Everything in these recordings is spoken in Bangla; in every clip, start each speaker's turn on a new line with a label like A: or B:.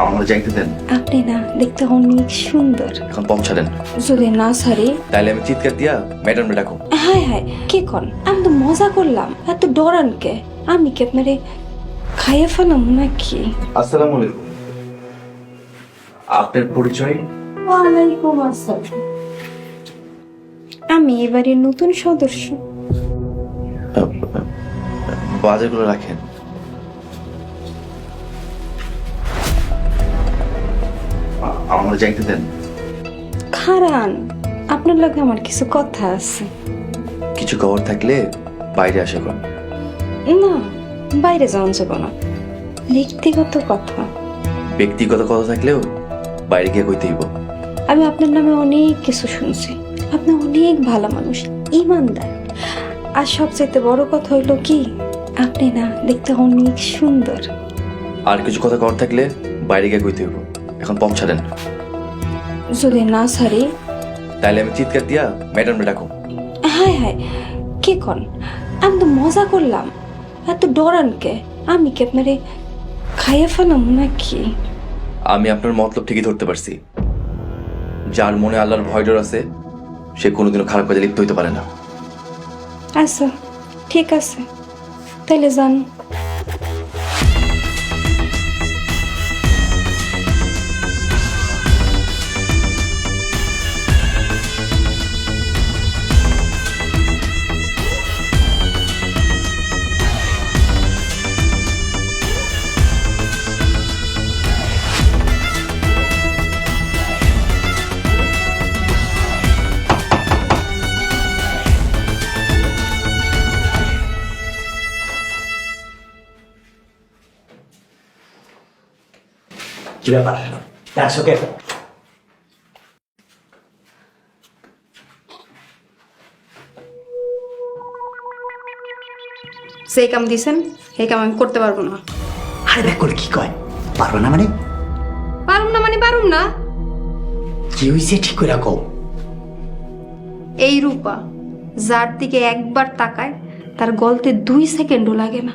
A: আমার যাইতে দেন।
B: আপনি না দেখতে অনেক সুন্দর।
A: এখন পৌঁছালেন।
B: যদি না সারি
A: তাইলে আমি চিৎকার দিয়া ম্যাডাম ডাকো।
B: হায় হায় কে কন? আমি তো মজা করলাম, এত ডরান কে? আমি কি আপনারে খাইয়ে ফেলাম নাকি?
A: আসসালামু আলাইকুম। আপনার পরিচয়?
B: ওয়ালাইকুম আসসালাম। আমি এবারে নতুন সদস্য।
A: বাজারগুলো রাখেন। আমার যাইতে দেন।
B: খারান, আপনার লগে আমার কিছু কথা আছে।
A: কিছু খবর থাকলে বাইরে আসে কোন।
B: না, বাইরে যাওয়া যাবো না, ব্যক্তিগত কথা।
A: ব্যক্তিগত কথা থাকলেও বাইরে গিয়ে কইতে হইব।
B: আমি আপনার নামে অনেক কিছু শুনছি। আপনি অনেক ভালো মানুষ, ইমানদার। আর সবচেয়ে বড় কথা হইলো কি, আপনি না দেখতে অনেক সুন্দর।
A: আর কিছু কথা কর থাকলে বাইরে গিয়ে কইতে হইব। এখন পৌঁছালেন।
B: যদি না সারি
A: তাইলে আমি চিৎকার দিয়া ম্যাডাম ডাকো।
B: হায় হায় কে কন? আমি তো মজা করলাম, এত ডরান কে? আমি কি আপনারে খাইয়ে ফেলাম নাকি?
A: আমি আপনার মতলব ঠিকই ধরতে পারছি। যার মনে আল্লাহর ভয় ডর আছে সে কোনোদিনও খারাপ কাজে লিপ্ত হইতে পারে না।
B: আচ্ছা ঠিক আছে, তাইলে যান।
C: কি ব্যাপার ডাকছো কে?
B: সেই কাম দিছেন, এই কাম আমি করতে পারবো না।
C: আরে ব্যাক করে কি কয়? পারবো না মানে?
B: পারুম না মানে পারুম না।
C: কি হয়েছে ঠিক করে কও।
B: এই রূপা যার দিকে একবার তাকায় তার গলতে 2 সেকেন্ডও লাগে না।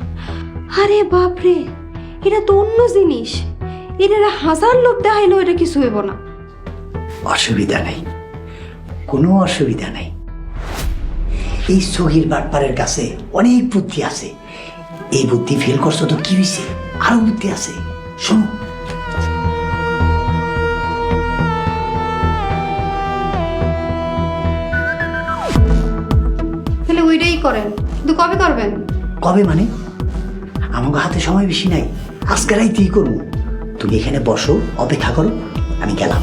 B: আরে বাপরে, এটা তো অন্য জিনিস। এটা 1000 লোক দেখাইলো এটা কিছু হইব না।
C: অসুবিধা নেই, কোনো অসুবিধা নেই। এই সহির বাটপারের কাছে অনেক বুদ্ধি আছে। এই বুদ্ধি ফেল করছো তো কি হয়েছে, আরো বুদ্ধি আছে, শোনো।
B: তাহলে ওইটাই করেন, কিন্তু কবে করবেন?
C: কবে মানে? আমাকে হাতে সময় বেশি নাই, আজকে রাইতেই করবো। তুমি এখানে বসো, অপেক্ষা করো, আমি গেলাম।